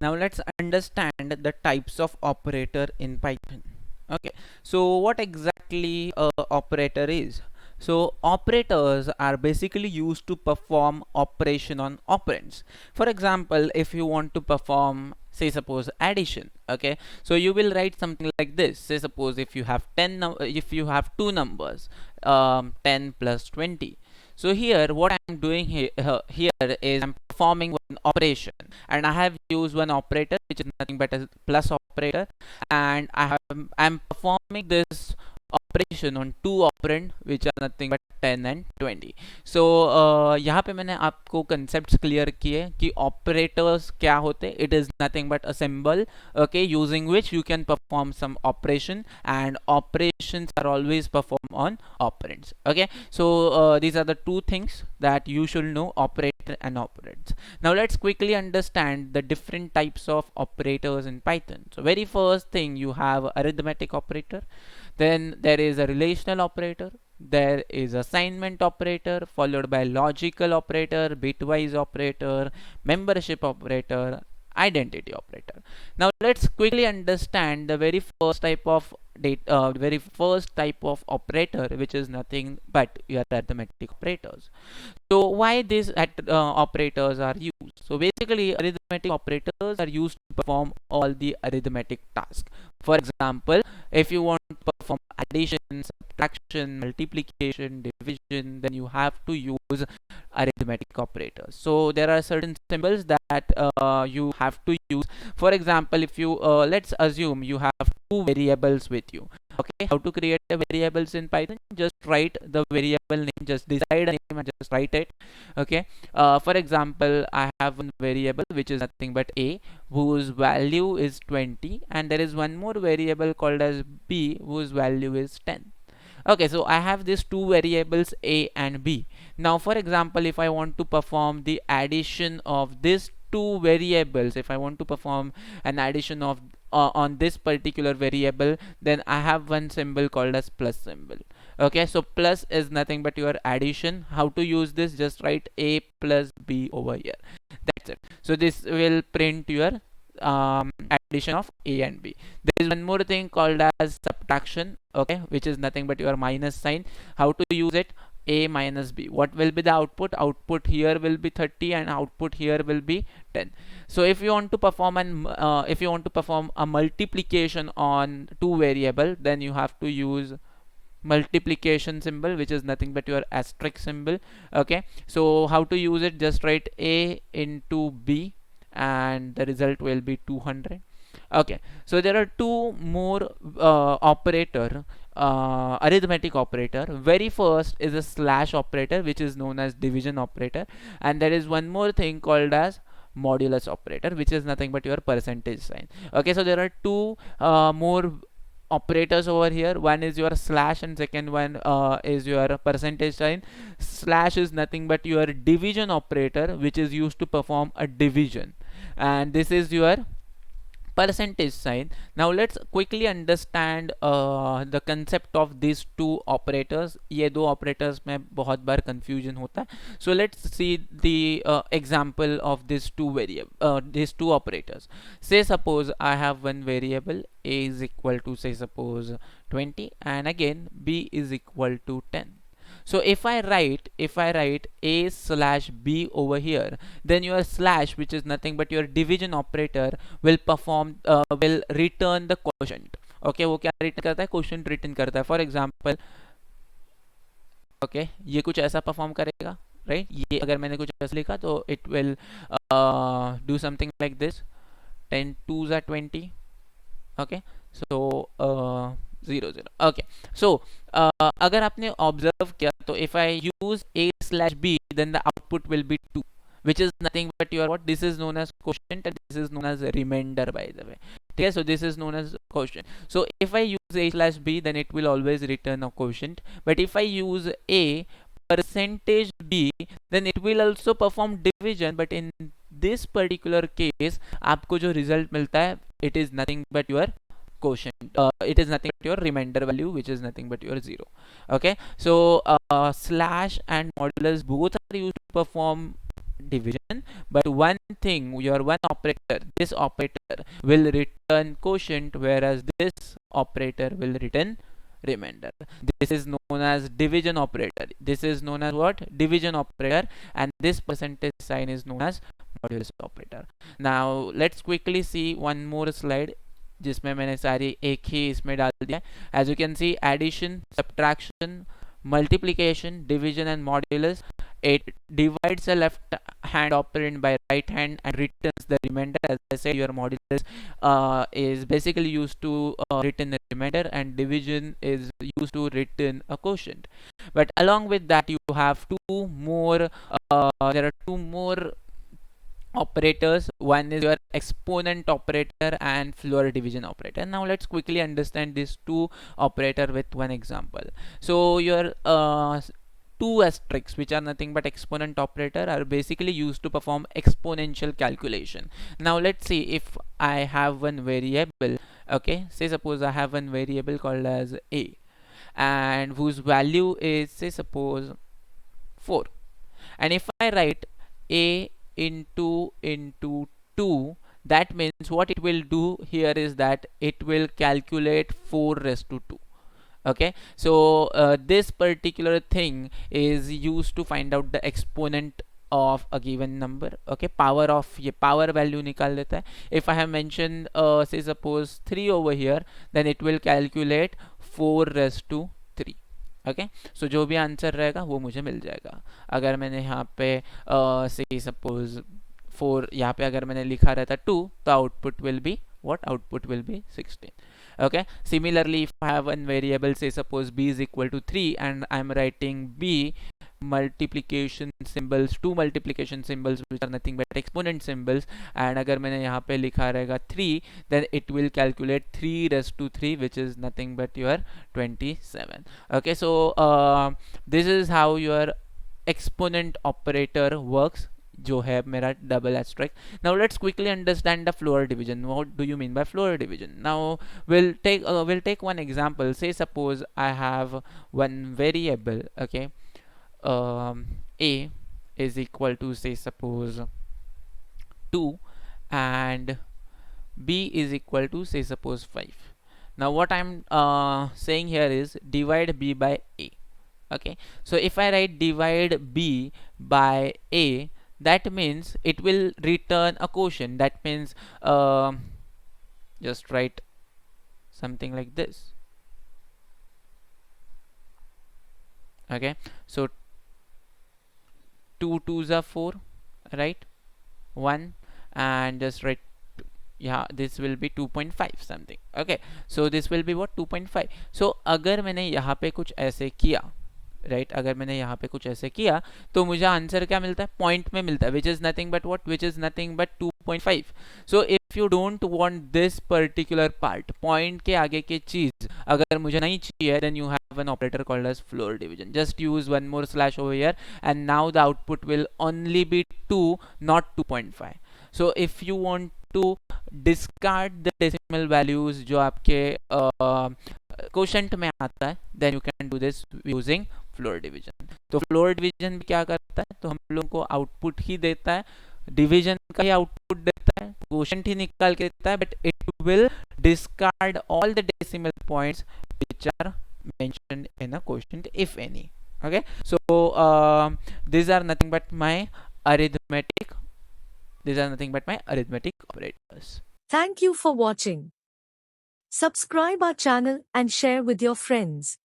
Now let's understand the types of operator in Python. Okay, so what exactly a operator is? So operators are basically used to perform operation on operands. For example, if you want to perform, say suppose addition, okay, so you will write something like this. Say suppose if you have if you have two numbers, 10 plus 20. So here what I'm doing here is I'm performing one operation, and I have used one operator which is nothing but a plus operator, and I'm performing this operation on two operand which are nothing but 10 and 20. So यहाँ पे मैंने आपको concepts clear किए कि operators क्या होते. It is nothing but a symbol, okay, using which you can perform some operation, and operations are always performed on operands. Okay, so these are the two things that you should know: operator and operands. Now let's quickly understand the different types of operators in Python. So very first thing, you have arithmetic operator, then there is a relational operator, there is assignment operator, followed by logical operator, bitwise operator, membership operator, identity operator. Now let's quickly understand the very first type of operator, which is nothing but your arithmetic operators. So why these operators are used? So basically arithmetic operators are used to perform all the arithmetic tasks. For example, if you want to perform addition, subtraction, multiplication, division, then you have to use arithmetic operators. So there are certain symbols that you have to use. For example, if you let's assume you have two variables with you. Okay, how to create a variables in Python? Just write the variable name, just decide a name and just write it. Okay, for example, I have one variable which is nothing but a, whose value is 20, and there is one more variable called as b, whose value is 10. Okay, so I have these two variables a and b. Now for example, if I want to perform the addition of these two variables, if I want to perform an addition of on this particular variable, then I have one symbol called as plus symbol. Okay, so plus is nothing but your addition. How to use this? Just write a plus b over here. That's it. So this will print your addition of a and b. There is one more thing called as subtraction, okay, which is nothing but your minus sign. How to use it? A minus b. What will be the output? Output here will be 30 and output here will be 10. So if you want to perform a multiplication on two variable, then you have to use multiplication symbol, which is nothing but your asterisk symbol. Okay, so how to use it? Just write a into b and the result will be 200. Okay, so there are two more arithmetic operator. Very first is a slash operator, which is known as division operator, and there is one more thing called as modulus operator, which is nothing but your percentage sign. Okay, so there are two more operators over here. One is your slash and second one is your percentage sign. Slash is nothing but your division operator, which is used to perform a division, and this is your percentage sign. Now let's quickly understand the concept of these two operators. ये दो operators में बहुत बार confusion होता है. So let's see the example of these two operators. Say suppose I have one variable a is equal to, say suppose 20, and again b is equal to 10. So if I write a slash b over here, then your slash, which is nothing but your division operator, will return the quotient. Okay, वो क्या return करता है? Quotient return करता है. For example, okay, ये कुछ ऐसा perform करेगा, right? ये अगर मैंने कुछ ऐसा लिखा तो it will do something like this. 10 2s are 20. Okay, so 0 0. Okay, so अगर आपने observe किया तो if I use a slash b, then the output will be 2, which is nothing but your what? This is known as quotient and this is known as remainder, by the way. Okay, so this is known as quotient. So if I use a slash b, then it will always return a quotient. But if I use a percentage b, then it will also perform division. But in this particular case, आपको जो result मिलता है, it is nothing but your quotient. It is nothing but your remainder value, which is nothing but your 0. Okay, so slash and modulus both are used to perform division, but one thing, your one operator, this operator will return quotient, whereas this operator will return remainder. This is known as division operator. This is known as what? Division operator, and this percentage sign is known as modulus operator. Now let's quickly see one more slide जिसमें मैंने सारी एक ही इसमें डाल दिया. As you can see, addition, subtraction, multiplication, division and modulus. It divides the left hand operand by right hand and returns the remainder. As I said, your modulus is basically used to return the remainder, and division is used to return a quotient. But along with that, you have two more. There are two more operators. One is your exponent operator and floor division operator. Now let's quickly understand these two operator with one example. So your two asterisks, which are nothing but exponent operator, are basically used to perform exponential calculation. Now let's see, if I have one variable, okay, say suppose I have one variable called as a, and whose value is, say suppose, 4, and if I write a into 2, that means what it will do here is that it will calculate 4 raised to 2. Okay, so this particular thing is used to find out the exponent of a given number. Okay, power of ये power value निकाल देता है. If I have mentioned say suppose 3 over here, then it will calculate 4 raised to 3. Okay, सो जो भी answer रहेगा वो मुझे मिल जाएगा. अगर मैंने यहाँ पे से सपोज 4 यहाँ पे अगर मैंने लिखा रहता 2, तो output will be what? Output will be 16. Okay, similarly, if I have one variable, say suppose b is equal to 3, and I'm writing b multiplication symbols, two multiplication symbols which are nothing but exponent symbols, and अगर मैंने यहाँ पे लिखा रहेगा 3, then it will calculate 3 raised to 3, which is nothing but your 27. Okay, so this is how your exponent operator works, जो है मेरा double asterisk. Now let's quickly understand the floor division. What do you mean by floor division? Now we'll take one example. Say suppose I have one variable, okay, a is equal to, say suppose, 2, and b is equal to, say suppose, 5. Now what I'm saying here is divide b by a. Okay, so if I write divide b by a, that means it will return a quotient. That means just write something like this. Okay, so 2 2s are 4, right? 1, and just write, yeah, this will be 2.5 something. Okay, so this will be what? 2.5. So अगर मैंने यहाँ पे कुछ ऐसे किया, right, अगर मैंने यहाँ पे कुछ ऐसे किया, तो मुझे आंसर क्या मिलता है? पॉइंट में मिलता है, which is nothing but what? Which is nothing but 2.5. So if you don't want this particular part, point के आगे की चीज अगर मुझे नहीं चाहिए, then you have an operator called as floor division. Just use one more slash over here, and now the output will only be 2, not 2.5. so if you want to discard the decimal values जो आपके quotient में आता है, then you can do this using floor division. तो floor division क्या करता है? तो हम लोगों को आउटपुट ही देता है, डिवीजन का ही आउटपुट देता है, क्वोशंट ही निकाल के देता है, but it will discard all the decimal points which are mentioned in a quotient if any. Okay, so these are nothing but my arithmetic operators. Thank you for watching. Subscribe our channel and share with your friends.